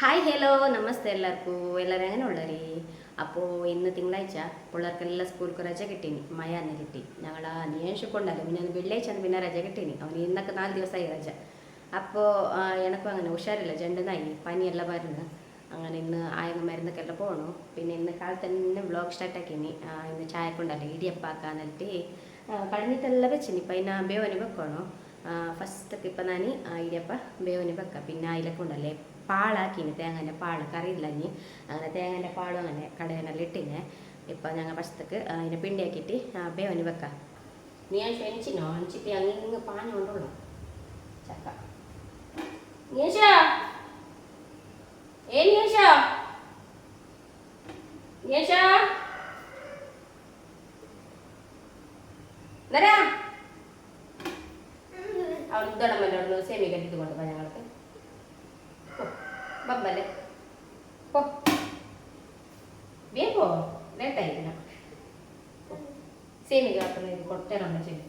Hi hello നമസ്തേ എല്ലാവരും എങ്ങനെ ഉള്ളവരെ. അപ്പോൾ ഇന്ന് തിങ്കളാഴ്ച പിള്ളേർക്കെല്ലാം സ്കൂൾക്ക് രജ കിട്ടീനി, മഴ തന്നെ കിട്ടി. ഞങ്ങൾ നിയമിച്ചുകൊണ്ടല്ലോ പിന്നെ വെള്ളിയാഴ്ച പിന്നെ രജ കിട്ടീനി. അവന് ഇന്നൊക്കെ 4 ദിവസമായി രജ. അപ്പോൾ എനക്കും അങ്ങനെ ഉഷാറില്ല, ജണ്ടുനായി പനിയെല്ലാം വരുന്നു. അങ്ങനെ ഇന്ന് ആയക മരുന്നൊക്കെ പോകണു. പിന്നെ ഇന്ന് കാലത്ത് തന്നെ വ്ളോഗ് സ്റ്റാർട്ടാക്കിനി. ഇന്ന് ചായക്കൊണ്ടല്ലോ ഇടിയപ്പാക്കാന്നിട്ട് കഴിഞ്ഞിട്ടെല്ലാം വെച്ചിനി. ഇപ്പം അതിന് ബേവന് വെക്കണോ ഫസ്റ്റൊക്കെ. ഇപ്പം ഞാൻ ഇടിയപ്പ ബേവന് വെക്കാം. പിന്നെ അതിലൊക്കെ ഉണ്ടല്ലേ പാളാക്കിന്, തേങ്ങൻ്റെ പാള് കറിയില്ല ഇനി. അങ്ങനെ തേങ്ങൻ്റെ പാളും അങ്ങനെ കടയെല്ലാം ഇട്ടിനെ. ഇപ്പം ഞങ്ങൾ ഫസ്റ്റക്ക് അതിനെ പിണ്ടിയാക്കിയിട്ട് ബേവന് വെക്കാം. നീ ക്ഷണിച്ചിനോ? അണിച്ചിട്ട് അങ്ങ് പാഞ്ഞു കൊണ്ടുള്ളൂ ചക്ക. അവൾ ഇതടമല്ലോ സെമി കെട്ടിട്ട് കൊണ്ടുപോയി ഞങ്ങൾക്ക് ബബ്ബല്ലേ. പോ വേഗോ ലേട്ടായിരിക്കണം. സേമിക ആക്കുന്നത് കൊട്ടേറുണ്ടോ ചെല്ലി,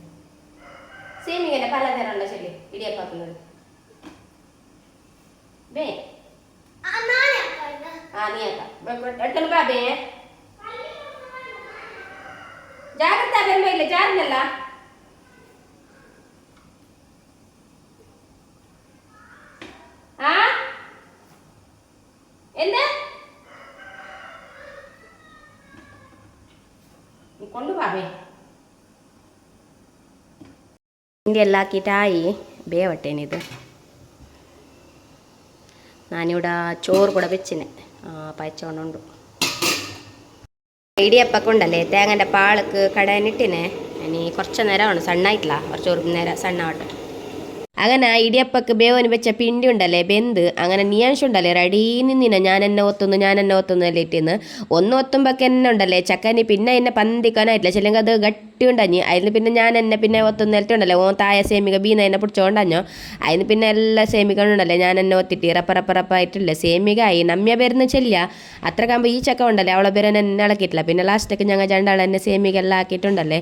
സേമികൻ്റെ പലതരമുണ്ടോ ചെല്ലി ഇടിയപ്പാക്കുന്നത് ബേ. നീ ആക്കാം ബാബേ. ജാഗ്രത വരുമ്പോ ഇല്ല ചാരുന്നല്ല. കൊണ്ടുപോവേ ഇൻ്റെ എല്ലാം ആക്കിയിട്ടായി ബേവട്ടേനിത്. ഞാനിവിടെ ചോറ് കൂടെ വെച്ചിനെ പയച്ചോണ്ടുണ്ട്. ഇടിയപ്പൊക്കെ ഉണ്ടല്ലേ തേങ്ങൻ്റെ പാളക്ക് കടനിട്ടിനെ. ഇനി കുറച്ച് നേരമാണ് സണ്ണായിട്ടില്ല, കുറച്ച് നേരം സണ്ണാവട്ടെ. അങ്ങനെ ഇടിയപ്പൊക്കെ ബേവന് വെച്ച പിണ്ടി ഉണ്ടല്ലേ ബെന്ത് അങ്ങനെ നിയാൻഷ് ഉണ്ടല്ലേ റെഡി നിന്നിന. ഞാൻ എന്നെ ഒത്തുന്നു അല്ലേ ഇട്ടിന്ന് ഒന്ന് ഒത്തുമ്പൊക്കെ എന്നെ ഉണ്ടല്ലേ ചക്കനി പിന്നെ എന്നെ പന്തിക്കാനായിട്ടില്ല. ചെല്ലെങ്കിൽ അത് ഗട്ടി ഉണ്ടഞ്ഞ്. അതിന് പിന്നെ ഞാൻ എന്നെ പിന്നെ ഒത്തുന്നിട്ടുണ്ടല്ലേ ഓ തായ സേമിക ബീന എന്നെ പിടിച്ചോണ്ടഞ്ഞോ. അതിന് പിന്നെ എല്ലാ സേമികളുണ്ടല്ലേ ഞാൻ എന്നെ ഒത്തിട്ട് റപ്പറപ്പായിട്ടില്ലേ സേമിക ആയി നമ്മ പേരുന്ന് ചെല്ല. അത്ര കാകുമ്പോൾ ഈ ചക്ക ഉണ്ടല്ലേ അവളെ പേര് എന്നെ ഇളക്കിയിട്ടില്ല. പിന്നെ ലാസ്റ്റൊക്കെ ഞങ്ങൾ രണ്ടാളെ എന്നെ സേമിക എല്ലാം ആക്കിയിട്ടുണ്ടല്ലേ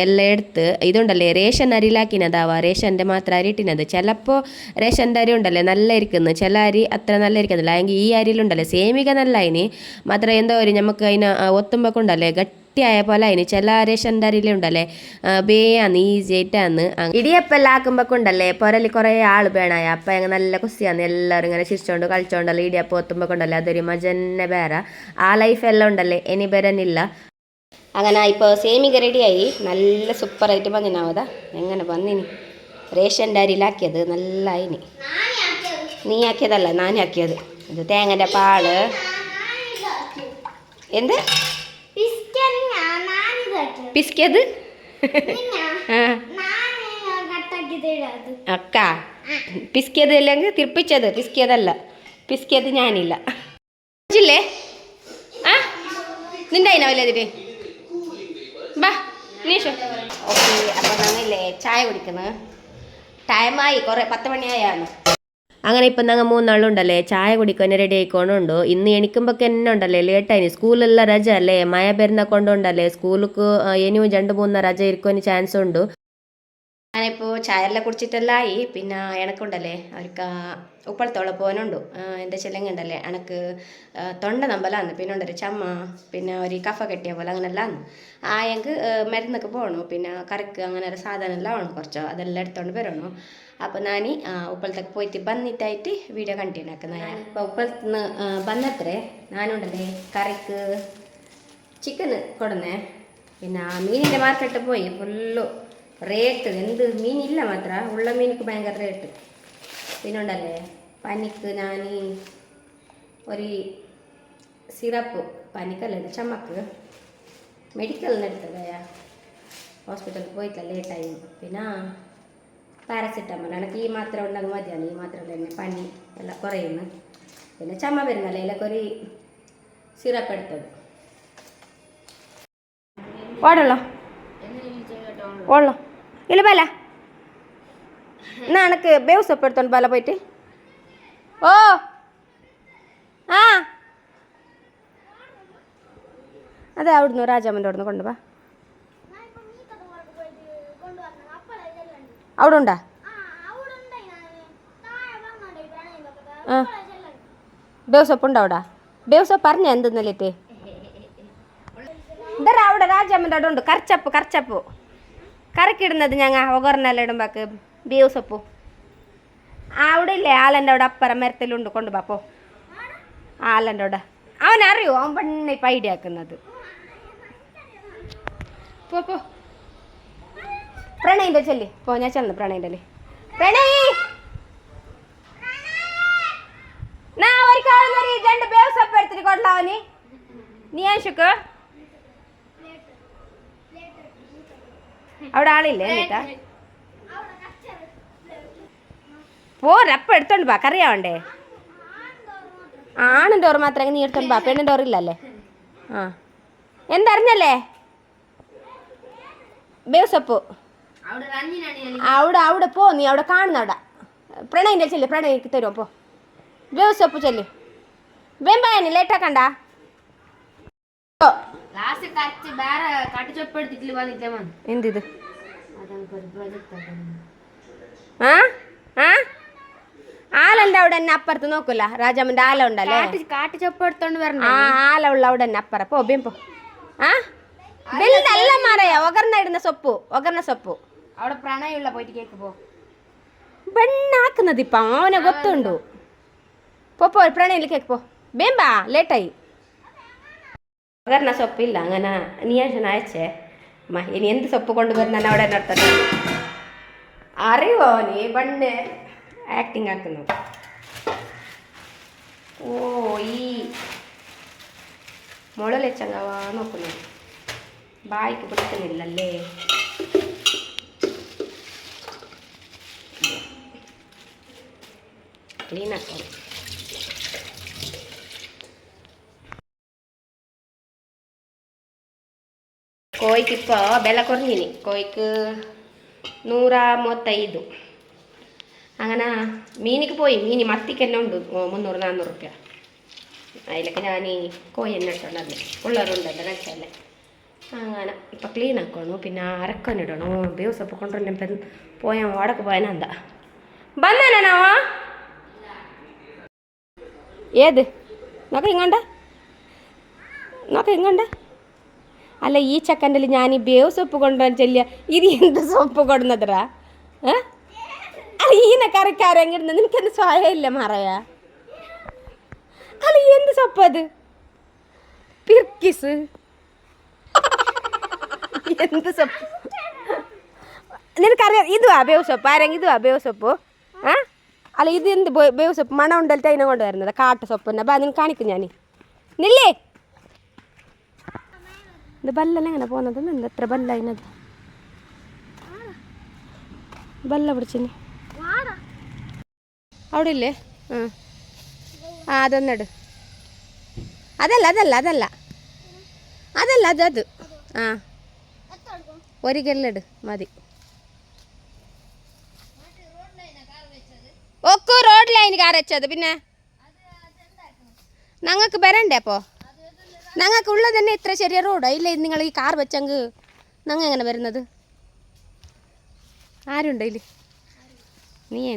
എല്ലാം എടുത്ത് ഇതുണ്ടല്ലേ റേഷൻ അരിയിലാക്കിനതാവാ. റേഷൻ്റെ മാത്രം അരി ഇട്ടിനത്. ചിലപ്പോൾ റേഷൻ്റെ അരി ഉണ്ടല്ലേ നല്ല ഇരിക്കുന്നു, ചില അരി അത്ര നല്ല ഇരിക്കുന്നില്ല. അല്ലെങ്കിൽ ഈ അരിയിലുണ്ടല്ലേ സേമിക നല്ല അതിന് മാത്രം എന്തോ ഒരു നമുക്ക് അതിന് ഒത്തുമ്പൊക്കെ ഉണ്ടല്ലേ ഗട്ടിയായ പോലെ അതിന്. ചില റേഷൻ്റെ അരിയിലുണ്ടല്ലേ ബേയാന്ന് ഈസി ആയിട്ടാന്ന്. ഇടിയപ്പെല്ലാം ആക്കുമ്പൊക്കെ ഉണ്ടല്ലേ പുരല് കുറേ ആൾ വേണമായ. അപ്പം ഞങ്ങൾ നല്ല കുസിയാന്ന് എല്ലാവരും ഇങ്ങനെ ചിരിച്ചോണ്ട് കളിച്ചോണ്ടല്ലേ ഇടിയപ്പം ഒത്തുമ്പൊക്കെ ഉണ്ടല്ലേ അതൊരു മജന്നെ വേറെ. ആ ലൈഫ് എല്ലാം ഉണ്ടല്ലേ ഇനി വരാനില്ല. അങ്ങനെ ഇപ്പോൾ സേമിക റെഡിയായി നല്ല സൂപ്പറായിട്ട് വന്നിനാവതാ. എങ്ങനെ വന്നിനി റേഷൻ്റെ അരിയിലാക്കിയത് നല്ല അതിന്. നീ ആക്കിയതല്ല ഞാനാക്കിയത്. ഇത് തേങ്ങൻ്റെ പാള് എന്ത് പിസ്കിയത് അക്ക പിസ്കിയത് അല്ലെങ്കിൽ തിർപ്പിച്ചത് പിസ്കിയതല്ല. പിസ്കിയത് ഞാനില്ല ില്ലേ നിൻ്റെ അതിനാവില്ല അതിട്ട് ബാ നീഷോ. ഓക്കെ അപ്പോൾ ഞങ്ങളില്ലേ ചായ കുടിക്കുന്നത് ടൈമായി കുറേ 10 മണിയായാണ്. അങ്ങനെ ഇപ്പം ഞങ്ങൾ 3 നാളുണ്ടല്ലേ ചായ കുടിക്കാൻ റെഡി ആയിക്കോണ്ടുണ്ടോ. ഇന്ന് എണിക്കുമ്പോഴൊക്കെ എന്നെ ഉണ്ടല്ലേ ലേട്ടായി. സ്കൂളെല്ലാം രജ അല്ലേ മഴ വരുന്ന കൊണ്ടുണ്ടല്ലേ സ്കൂൾക്ക് ഇനിയും 2-3 രജ ഇരിക്കുവാൻ ചാൻസ് ഉണ്ട്. ഞാനിപ്പോൾ ചായയെല്ലാം കുടിച്ചിട്ടെല്ലാമായി. പിന്നെ എനക്കുണ്ടല്ലേ അവർക്ക് ഉപ്പളത്തോളം പോകാനുണ്ട്. എൻ്റെ ചെല്ലങ്ങുണ്ടല്ലേ എനക്ക് തൊണ്ട നമ്പലാന്ന്. പിന്നെ ഉണ്ടൊരു ചമ്മ പിന്നെ ഒരു കഫ കെട്ടിയ പോലെ അങ്ങനെല്ലാം ആയെങ്കിൽ മരുന്നൊക്കെ പോകണു. പിന്നെ കറിക്ക് അങ്ങനെ ഒരു സാധനം എല്ലാം വേണം കുറച്ചോ അതെല്ലാം എടുത്തോണ്ട് വരണു. അപ്പോൾ ഞാൻ ഉപ്പളത്തൊക്കെ പോയിട്ട് വന്നിട്ടായിട്ട് വീഡിയോ കണ്ടിന്യൂ ആക്കുന്നത്. ഞാൻ ഇപ്പോൾ ഉപ്പളത്തുനിന്ന് വന്നത്രേ ഞാനുണ്ടല്ലേ കറിക്ക് ചിക്കന് കൊടുന്നേ. പിന്നെ മീനിൻ്റെ മാർക്കറ്റിൽ പോയി ഫുള്ളു റേറ്റ്. എന്ത് മീനില്ല മാത്ര ഉള്ള മീനിക്ക് ഭയങ്കര റേറ്റ്. പിന്നെ ഉണ്ടല്ലേ പനിക്ക് ഞാൻ ഒരു സിറപ്പ് പനിക്കല്ല ഇത് ചമ്മക്ക് മെഡിക്കലിന് എടുത്തതയാ. ഹോസ്പിറ്റലിൽ പോയിട്ടില്ല ലേറ്റായി. പിന്നെ പാരസിറ്റമോൾ എനിക്ക് ഈ മാത്രം ഉണ്ടെങ്കിൽ മതിയാണ്. ഈ മാത്രം തന്നെ പനി എല്ലാം കുറയുന്നു. പിന്നെ ചമ്മ വരുന്നല്ലേ അതിലൊക്കെ ഒരു സിറപ്പ് എടുത്തത് ഓടല്ലോ ഓടല്ലോ ഇല്ല ബല എന്നാ എനക്ക് ബേവ് സൊപ്പ് എടുത്തോണ്ട് ബല പോയിട്ട്. ഓ ആ അതെ അവിടുന്ന് രാജാമ്മൻ്റെ അവിടുന്ന് കൊണ്ടുപോവാ. അവിടെ ഉണ്ടാ? ആ ಬೇವು ಸೊಪ್ಪು ಉಂಡ അവിടെ ಬೇವು ಸೊಪ್ಪು അറിഞ്ഞ എന്തെന്നല്ലിട്ട് ഇതറ അവിടെ രാജാമ്മൻ്റെ അവിടെ ഉണ്ട് കറച്ചപ്പ് കറക്കിടുന്നത് ഞങ്ങൾ ഒകറിനെല്ലാം ഇടുമ്പോക്ക് ಬೇವು ಸೊಪ್ಪು അവിടെ ഇല്ലേ ആലൻ്റെ അവിടെ അപ്പുറം മരത്തിലുണ്ട് കൊണ്ടുപോപ്പോ ആലൻ്റെ അവിടെ അവനറിയോ അവൻ പെണ്ണ ഇപ്പം ഐഡിയ ആക്കുന്നത് പോ പ്രണയിൻ്റെ ചെല്ലി പോ ഞാൻ ചെന്നു പ്രണയിൻ്റെ അല്ലേ പ്രണയി നാ ഒരു കാണുന്നൊരു രണ്ട് ಬೇವು ಸೊಪ್ಪು എടുത്തിട്ട് കൊള്ളാവന് നീ ആശുക്ക് അവിടെ ആളില്ലേ എന്നിട്ടാ പോരപ്പം എടുത്തോണ്ട് പാ കറിയാവണ്ടേ ആണിൻ്റെ ഓർ മാത്രമേ നീ എടുത്തോണ്ട് പാ പെണ്ണിൻ്റെ ഓറില്ലല്ലേ ആ എന്തറിഞ്ഞല്ലേ ಬೇವು ಸೊಪ್ಪು അവിടെ പോ നീ അവിടെ കാണുന്ന അവിടെ പ്രണയിൻ്റെ ചെല്ലി പ്രണയിക്ക് തരുമോ പോ ಬೇವು ಸೊಪ್ಪು ചെല്ലി വെമ്പായനി ലേറ്റാക്കണ്ട എന്തിത് ആലുണ്ട് അവിടെ തന്നെ അപ്പുറത്ത് നോക്കൂല രാജാമ്മന്റെ ആല ഉണ്ടല്ലേ കാട്ടിച്ചപ്പെടുത്തോണ്ട് വരണം ആ ആല ഉള്ള അവിടെ തന്നെ അപ്പുറം പോ ബിം പോ ആ ബില്ലല്ല മാറയാ ഒകർന്ന സൊപ്പു അവിടെ പ്രണയുള്ള പോയിട്ട് കേക്ക് പോ പെണ്ണാക്കുന്നത് ഇപ്പൊ അവനെ ಗೊತ್ತುಂಟು പോ പ്രണയിൽ കേക്ക് പോ ബേമ്പാ ലേറ്റായി ഒകർന്ന സൊപ്പില്ല അങ്ങനെ നീ അയച്ചേ ഇനി എന്ത് സൊപ്പ് കൊണ്ടുവരുന്ന അവിടെ നടത്തട്ടെ അറിയോ നീ ബണ്ണ് ആക്ടിങ് ആക്കുന്നു ഓ ഈ മുളലെച്ചങ്ങവാ നോക്കുന്നു ബായിക്ക് പിടിക്കുന്നില്ലല്ലേ ക്ലീൻ ആക്കാം കോഴിക്കിപ്പോൾ വില കുറഞ്ഞിനി കോഴിക്ക് 135 അങ്ങനെ മീനിക്ക് പോയി മീനി മത്തിക്ക് തന്നെ ഉണ്ട് 300-400 റുപ്യ അതിലൊക്കെ ഞാൻ ഈ കോഴി തന്നെ ഇട്ടുണ്ടല്ലേ പിള്ളേരുണ്ടല്ലോ കഴിച്ചല്ലേ അങ്ങനെ ഇപ്പം ക്ലീൻ ആക്കണു പിന്നെ അരക്കാനിടണു ಬೇವು ಸೊಪ್ಪು കൊണ്ടുവരണം പോയാൽ വടക്ക് പോയാനെന്താ ಬಂದನಾವಾ ഏത് നോക്ക ഇങ്ങോണ്ട അല്ല ഈ ചക്കൻ്റെ ഞാൻ ഈ ಬೇವು ಸೊಪ್ಪು കൊണ്ടുവരാൻ ചെല്ലിയ ഇത് എന്ത് സൊപ്പ് കൊടുന്നതറാ അല്ല ഈനെ കറിക്കാരെങ്കിടുന്ന നിനക്കെന്ത് സ്വയമില്ല മറയാ അല്ല എന്ത് സൊപ്പ് അത് പിർക്കിസ് എന്ത് സൊപ്പ് നിനക്കറിയാം ഇതുവാ ಬೇವು ಸೊಪ್ಪು ആരെങ്കിലും ഇതുവാ ಬೇವು ಸೊಪ್ಪು ആ അല്ല ഇത് എന്ത് ಬೇವು ಸೊಪ್ಪು മണം ഉണ്ടല്ലോ അതിനെ കൊണ്ട് വരുന്നത് കാട്ട സൊപ്പന്നെ ബാ നിനക്ക് കാണിക്കും ഞാൻ നില്ലേ ഇത് ബല്ലെല്ലാം എങ്ങനെ പോകുന്നത് എന്ത് എത്ര ബല്ല അതിനത് ബല്ല പിടിച്ചിന് അവിടെ ഇല്ലേ ആ അതൊന്നിട് അതല്ല അത് ആ ഒരു ഗെല്ലിട് മതി ഒക്കെ റോഡ് ലൈൻ കാർ വെച്ചത് പിന്നെ ഞങ്ങൾക്ക് വരണ്ടേ അപ്പോൾ ഞങ്ങൾക്ക് ഉള്ളത് തന്നെ ഇത്ര ചെറിയ റോഡോ ഇല്ല നിങ്ങൾ ഈ കാർ വെച്ചെങ്കിൽ ഞങ്ങൾ എങ്ങനെ വരുന്നത് ആരുണ്ട് ഇതിൽ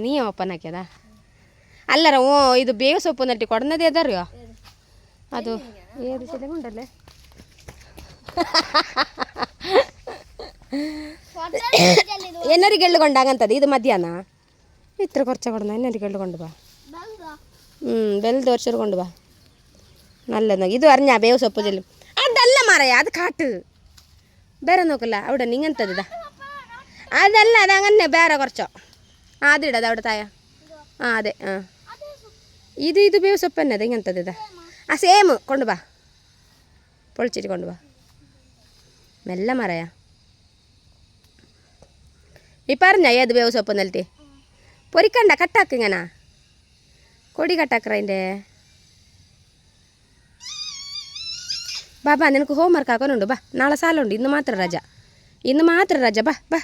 നീ ഓപ്പൺ ആക്കിയതാ അല്ലറ ഓ ഇത് ಬೇವು ಸೊಪ್ಪು നട്ടി കൊടുന്നത് ഏതറിയോ ಅದು ഏത് ചെലവുണ്ടല്ലേ എന്നൊരു ഗെള്ള് കൊണ്ട് അങ്ങനത്തത് ഇത് മതിയാന്നാ ഇത്ര കുറച്ചാ കൊടുന്ന എന്നൊരു ഗെള്ള് കൊണ്ടുപോവാ വലുത് കുറച്ചൊരു കൊണ്ടുപോവാ നല്ലത് ഇത് അറിഞ്ഞാ ಬೇವು ಸೊಪ್ಪು ചെല്ലും അതല്ല മറയാ അത് കാട്ട് ಬೇರೆ നോക്കില്ല അവിടെ ഇങ്ങനത്തത് ഇതാ അതല്ല അത് അങ്ങനെ ಬೇರೆ കുറച്ചോ അതിടത് അവിടെ തായ ആ അതെ ആ ഇത് ಬೇವು ಸೊಪ್ಪು തന്നെ അത് ഇങ്ങനത്തത് ഇതാ ആ സെയിം കൊണ്ടുപോവാ പൊളിച്ചിട്ട് കൊണ്ടുപോവാ മെല്ലെ മറയാ ഈ പറഞ്ഞ ഏത് ಬೇವು ಸೊಪ್ಪು നിലത്തി പൊരിക്കണ്ട കട്ടാക്ക് ഇങ്ങനെ കൊടി കട്ടാക്കറ അതിൻ്റെ ബാ നിനക്ക് ഹോം വർക്ക് ആക്കാനുണ്ട് ബാ നാളെ സാലമുണ്ട് ഇന്ന് മാത്രം രജ ബാ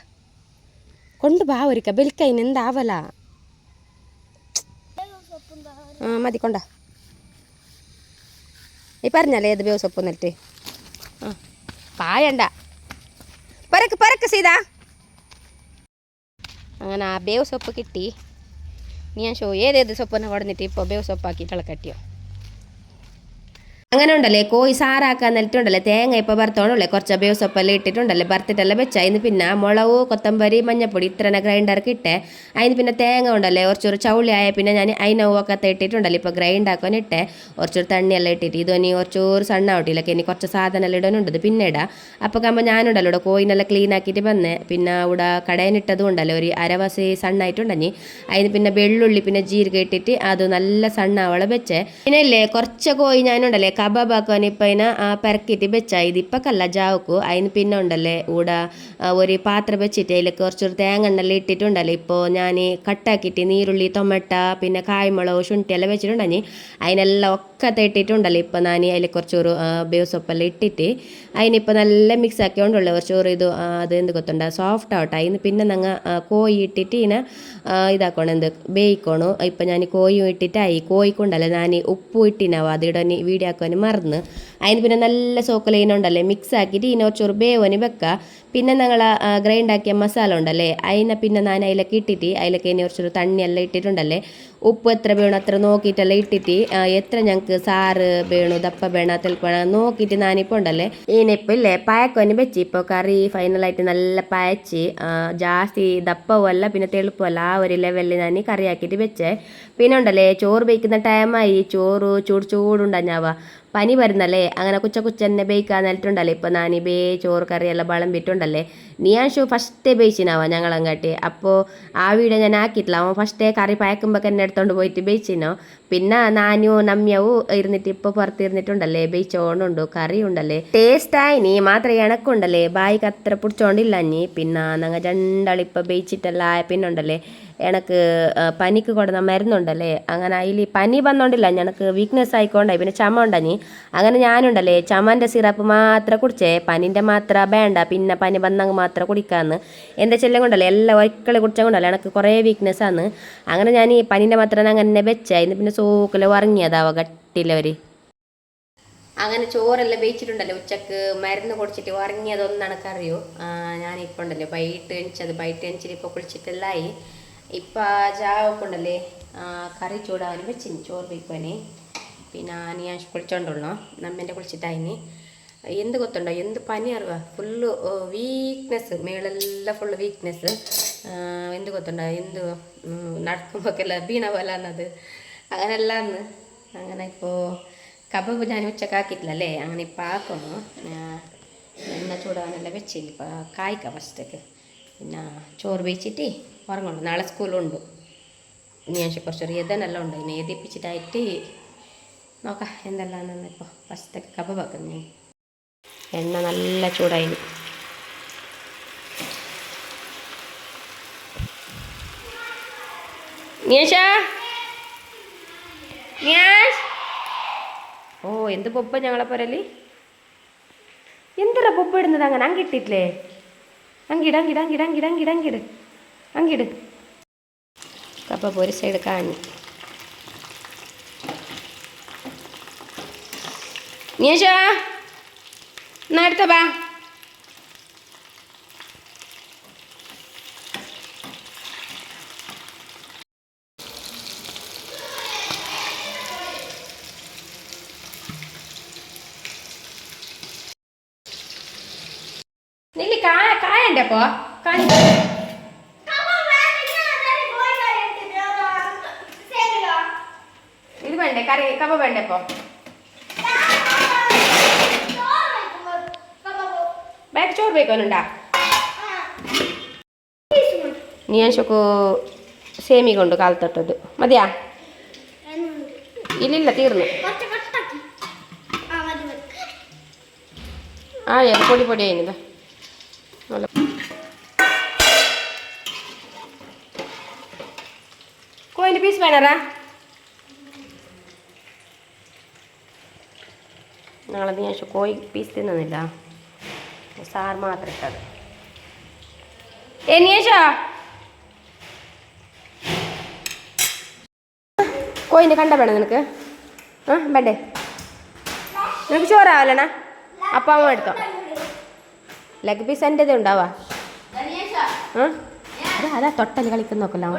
കൊണ്ടുപോവാ ഒരിക്ക ബെൽക്കൈന് എന്താവല ആ മതി കൊണ്ടാ ഈ പറഞ്ഞല്ലേ ഏത് ಬೇವು ಸೊಪ್ಪು നിലത്തി ആ പായണ്ട പരക്ക് സീതാ അങ്ങനെ ആ ಬೇವು ಸೊಪ್ಪು കിട്ടി ഞാൻ ഷോ ഏതേത് സൊപ്പന്നെ കൊടുന്നിട്ട് ഇപ്പോൾ ಬೇವು ಸೊಪ್ಪು ಹಾಕಿ ತಳಕಟ್ಟಿಯೋ അങ്ങനെ ഉണ്ടല്ലേ കോഴി സാറാക്കാൻ നിലത്തുണ്ടല്ലേ തേങ്ങ ഇപ്പോൾ ഭർത്തോണ്ടല്ലേ കുറച്ച് ബേവസൊപ്പെല്ലാം ഇട്ടിട്ടുണ്ടല്ലേ ഭർത്തിട്ടെല്ലാം വെച്ച അതിന് പിന്നെ മുളക് കൊത്തമ്പരി മഞ്ഞപ്പൊടി ഇത്രനെ ഗ്രൈൻഡർക്ക് ഇട്ടേ അതിന് പിന്നെ തേങ്ങ ഉണ്ടല്ലേ കുറച്ചൊരു ചൗളി ആയ പിന്നെ ഞാൻ അതിനൊക്കെ ഇട്ടിട്ടുണ്ടല്ലേ ഇപ്പോൾ ഗ്രൈൻഡ് ആക്കാൻ ഇട്ടേ കുറച്ചൊരു തണ്ണിയെല്ലാം ഇട്ടിട്ട് ഇതൊനി കുറച്ചൊരു സണ്ണ ഔട്ടിയിലൊക്കെ ഇനി കുറച്ച് സാധനം എല്ലാം ഇടാനുണ്ട് പിന്നെ ഇടാം അപ്പോൾ ആകുമ്പോൾ ഞാനുണ്ടല്ലോ ഇവിടെ കോയിനെല്ലാം ക്ലീൻ ആക്കിയിട്ട് വന്നേ പിന്നെ ഇവിടെ കടയിനിട്ടതും ഉണ്ടല്ലോ ഒരു അരവസി സണ്ണായിട്ടുണ്ടെങ്കിൽ അതിന് പിന്നെ വെള്ളുള്ളി പിന്നെ ജീരക ഇട്ടിട്ട് അത് നല്ല സണ്ണാവളം വെച്ചേ പിന്നെ ഇല്ലേ കുറച്ച് കോഴി ഞാനുണ്ടല്ലേ കബാബാക്കാൻ ഇപ്പം അതിനെ പെരക്കിയിട്ട് വെച്ചാൽ ഇതിപ്പോൾ കല്ല ജാവക്കു അതിന് പിന്നെ ഉണ്ടല്ലേ ഇവിടെ ഒരു പാത്രം വെച്ചിട്ട് അതിലേക്ക് കുറച്ചൊരു തേങ്ങ എണ്ണെല്ലാം ഇട്ടിട്ടുണ്ടല്ലേ ഇപ്പോൾ ഞാൻ കട്ടാക്കിയിട്ട് നീരുള്ളി ടൊമാറ്റോ പിന്നെ കായ്മുളക് ശുണ്ഠിയെല്ലാം വെച്ചിട്ടുണ്ടെങ്കിൽ അതിനെല്ലാം ഒക്കെ ഇട്ടിട്ടുണ്ടല്ലോ ഇപ്പോൾ ഞാൻ അതിൽ കുറച്ചൊരു ബേവസൊപ്പെല്ലാം ഇട്ടിട്ട് അതിനിപ്പോൾ നല്ല മിക്സ് ആക്കിയോണ്ടുള്ളൂ കുറച്ചോറ് ഇത് അത് എന്ത് കൊത്തുണ്ട് സോഫ്റ്റ് ആവട്ടെ അതിന് പിന്നെ ഞങ്ങൾ കോഴി ഇട്ടിട്ട് ഇതിനെ ഇതാക്കണം എന്ത് വേവിക്കണു ഇപ്പം ഞാൻ കോഴിയും ഇട്ടിട്ടായി കോഴിക്കുണ്ടല്ലോ ഞാൻ ഉപ്പും ഇട്ടിനാവും അതിടനി വീഡിയോ ആക്കാൻ മറന്ന് അതിന് പിന്നെ നല്ല സോക്കലീനുണ്ടല്ലേ മിക്സ് ആക്കിയിട്ട് ഇതിനെ കുറച്ചൊരു വേവന് വെക്കുക പിന്നെ ഞങ്ങൾ ഗ്രൈൻഡാക്കിയ മസാല ഉണ്ടല്ലേ അതിനെ പിന്നെ ഞാൻ അതിലേക്ക് ഇട്ടിട്ട് അതിലേക്ക് ഇനി കുറച്ചൊരു തണ്ണിയെല്ലാം ഇട്ടിട്ടുണ്ടല്ലേ ഉപ്പ് എത്ര വേണം അത്ര നോക്കിയിട്ടെല്ലാം ഇട്ടിട്ട് എത്ര ഞങ്ങൾക്ക് സാറ് വേണു ദപ്പ വേണം തെൽപ്പ് വേണം നോക്കിയിട്ട് ഞാനിപ്പോൾ ഉണ്ടല്ലേ ഇതിനിപ്പോൾ ഇല്ലേ പായക്കൊന്ന് വെച്ച് ഇപ്പോൾ കറി ഫൈനലായിട്ട് നല്ല പായച്ച് ജാസ്തി ദപ്പവുമല്ല പിന്നെ തെളുപ്പമല്ല ആ ഒരു ലെവലിൽ ഞാൻ കറിയാക്കിയിട്ട് വെച്ചേ പിന്നെ ഉണ്ടല്ലേ ചോറ് വയ്ക്കുന്ന ടൈമായി ചോറ് ചൂടുണ്ടാഞ്ഞാവാ പനി വരുന്നല്ലേ അങ്ങനെ കുച്ചന്നെ ബേക്കാൻ നേരിട്ടുണ്ടല്ലേ ഇപ്പം ഞാൻ ചോറ് കറിയെല്ലാം വിളമ്പിട്ടുണ്ടല്ലേ നിയാൻഷു ഫസ്റ്റേ ബേച്ചിനാവാ ഞങ്ങളങ്ങാട്ടി അപ്പോൾ ആ വീഡിയോ ഞാൻ ആക്കിയിട്ടില്ല അവൻ ഫസ്റ്റേ കറി പായക്കുമ്പോൾ തന്നെ എടുത്തോണ്ട് പോയിട്ട് ബേച്ചിനോ പിന്നെ നാനും നമ്മയവും ഇരുന്നിട്ട് ഇപ്പോൾ പുറത്തിരുന്നിട്ടുണ്ടല്ലേ ബേച്ചോണ്ടുണ്ടു കറി ഉണ്ടല്ലേ ടേസ്റ്റായി നീ മാത്രം ഇണക്കുണ്ടല്ലേ ബായിക്ക് അത്ര പിടിച്ചോണ്ടില്ല നീ പിന്നെ ഞങ്ങൾ രണ്ടാളിപ്പോൾ ബേച്ചിട്ടെല്ലാം ആയ പിന്നെ ഉണ്ടല്ലേ എനക്ക് പനിക്ക് കൊടുന്ന മരുന്നുണ്ടല്ലേ അങ്ങനെ അതിൽ പനി വന്നോണ്ടില്ല ഞനക്ക് വീക്ക്നെസ് ആയിക്കൊണ്ടായി പിന്നെ ചുമ ഉണ്ടഞ്ഞി അങ്ങനെ ഞാനുണ്ടല്ലേ ചുമൻ്റെ സിറപ്പ് മാത്രം കുടിച്ചേ പനിൻ്റെ മാത്രം വേണ്ട പിന്നെ പനി വന്നങ്ങ് മാത്രം കുടിക്കാമെന്ന് എൻ്റെ ചെല്ലം കൊണ്ടല്ലേ എല്ലാം ഒരിക്കലും കുടിച്ചാൽ കൊണ്ടല്ലേ എനിക്ക് കുറേ വീക്ക്നെസ് ആണ് അങ്ങനെ ഞാൻ ഈ പനിൻ്റെ മാത്രം അങ്ങനെ വെച്ചായിരുന്നു പിന്നെ സൂക്കിൽ ഉറങ്ങിയതാവാ ഗട്ടിലവർ അങ്ങനെ ചോറെല്ലാം വേവിച്ചിട്ടുണ്ടല്ലോ ഉച്ചക്ക് മരുന്ന് കുടിച്ചിട്ട് ഉറങ്ങിയതൊന്നും എനിക്കറിയോ ഞാനിപ്പോൾ ഉണ്ടല്ലോ ബൈറ്റ് എണിച്ചിട്ട് ഇപ്പോൾ കുളിച്ചിട്ടെല്ലായി ഇപ്പം ജാവൊക്കെ ഉണ്ടല്ലേ കറി ചൂടാവാൻ വെച്ചിന് ചോറ് വയ്ക്കുവാനേ പിന്നെ ഞാൻ കുളിച്ചോണ്ടുള്ളോ നമ്മൻ്റെ കുളിച്ചിട്ടായിന് എന്ത് കൊത്തുണ്ടോ എന്ത് പനി അറിയുക ഫുള്ള് വീക്ക്നെസ് മേളെല്ലാം ഫുള്ള് വീക്ക്നെസ് എന്ത് കൊത്തുണ്ടോ എന്ത് നടക്കുമ്പോഴൊക്കെല്ലാം വീണ പോലെ എന്നത് അങ്ങനെയല്ലാന്ന് അങ്ങനെ ഇപ്പോൾ കബാബ് ഞാൻ ഉച്ചക്കാക്കിയിട്ടില്ലല്ലേ അങ്ങനെ ഇപ്പം ആക്കുന്നു എണ്ണ ചൂടാവാനെല്ലാം വെച്ചില്ല ഇപ്പം കായ്ക്കാം ഫസ്റ്റൊക്കെ പിന്നെ ചോറ് വെച്ചിട്ട് ഉറങ്ങുള്ളൂ നാളെ സ്കൂളുണ്ട് ഞാൻ കുറച്ചൊരു എതനെല്ലാം ഉണ്ട് ഇനി എതിപ്പിച്ചിട്ടായിട്ട് നോക്കാം എന്തെല്ലാമെന്ന് ഇപ്പോൾ ഫസ്റ്റൊക്കെ കബ വെക്കുന്നു എണ്ണ നല്ല ചൂടായി ഓ എന്ത് പൊപ്പ ഞങ്ങളെ പോരല് എന്തിനാ പൊപ്പ ഇടുന്നത് അങ്ങനെ അങ്കിട്ടിട്ടില്ലേ അങ്കിട് കപ്പ ഒരു സൈഡ് കാണി നീശാ എന്നാ എടുത്ത ബാ നില്ല് കായണ്ടേ അപ്പോ ഇത് വേണ്ടേ കറി കപ്പ വേണ്ടേ അപ്പോ ബാക്ക് ചോറ് വെക്കാനുണ്ടാ ഞാൻ ശോക്കു സേമി കൊണ്ട് കാലത്തൊട്ടത് മതിയാ ഇല്ലില്ല തീർന്നു ആ പൊടി പൊടി ആയിനിതാ നല്ല കോയിൻ്റെ പീസ് വേണറാ ഞങ്ങളത് ഞാൻ കോഴി പീസ് തിന്നുന്നില്ല സാർ മാത്രം ഇട്ടത് നീശോ കോയിൻ്റെ കണ്ട വേണം നിനക്ക് വേണ്ടേ നിനക്ക് ചോറാവല്ലണ അപ്പം അമ്മ എടുത്തോ ലെഗ് പീസ് എൻ്റെത് ഉണ്ടാവാ അതാ തൊട്ടല് കളിക്കുന്ന നോക്കല്ലോ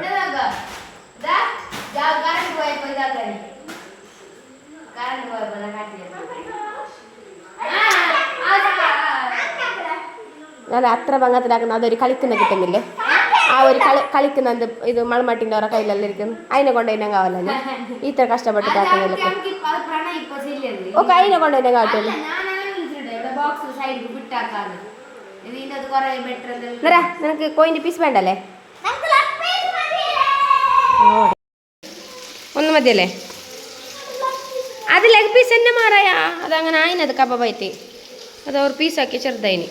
അത് അത്ര ഭംഗത്തിലാക്കുന്ന അതൊരു കളിക്കുന്ന കിട്ടുന്നില്ലേ ആ ഒരു കളിക്കുന്ന എന്ത് ഇത് മൺമട്ടിൻ്റെ ഓരോ കയ്യിലെല്ലാം ഇരിക്കുന്നു അതിനെ കൊണ്ട് തന്നെ കാവല്ലേ ഇത്ര കഷ്ടപ്പെട്ടിട്ടാക്കുന്നില്ല ഓക്കെ അതിനെ കൊണ്ട് തന്നെ കാട്ടില്ലേ നിനക്ക് കോയിൻ്റെ പീസ് വേണ്ടല്ലേ ഒന്ന് മതിയല്ലേ അത് ലെഗ് പീസ് തന്നെ മാറായാ അതങ്ങനെ ആയിനത് കബാബായിട്ട് അത് ഒരു പീസാക്കി ചെറുതായിന്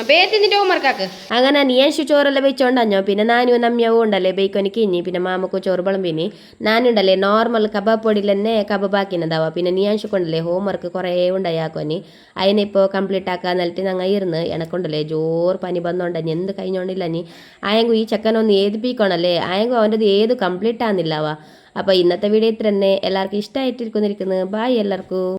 പേത്തിൻ്റെ ഹോംവർക്കാക്ക് അങ്ങനെ നീയൻഷു ചോറെല്ലാം വെച്ചോണ്ടഞ്ഞോ പിന്നെ നാനും നമ്മയവും ഉണ്ടല്ലേ ബേക്കൊനിക്ക് ഇനി പിന്നെ മാമക്ക് ചോറ് വിളമ്പിനി നാനുണ്ടല്ലേ നോർമൽ കബാബ് പൊടിയിൽ തന്നെ കബാബ് ആക്കിനതാവാ പിന്നെ നീയൻഷു കൊണ്ടല്ലേ ഹോംവർക്ക് കുറേ ഉണ്ടായാക്കോനി അതിനിപ്പോൾ കംപ്ലീറ്റ് ആക്കാൻ നിലട്ട് ഞങ്ങൾ ഇരുന്ന് എനക്കൊണ്ടല്ലേ ജോർ പനി വന്നോണ്ടഞ്ഞ് എന്ത് കഴിഞ്ഞോണ്ടില്ല നീ ആയെങ്കിൽ ഈ ചെക്കനൊന്ന് ഏതിപ്പിക്കണല്ലേ ആയെങ്കിൽ അവൻ്റെ ഏത് കംപ്ലീറ്റ് ആകുന്നില്ലവാ അപ്പോൾ ഇന്നത്തെ വീഡിയോ ഇത്ര തന്നെ എല്ലാവർക്കും ഇഷ്ടമായിട്ടിരിക്കുന്നിരിക്കുന്നത് ബായ് എല്ലാവർക്കും.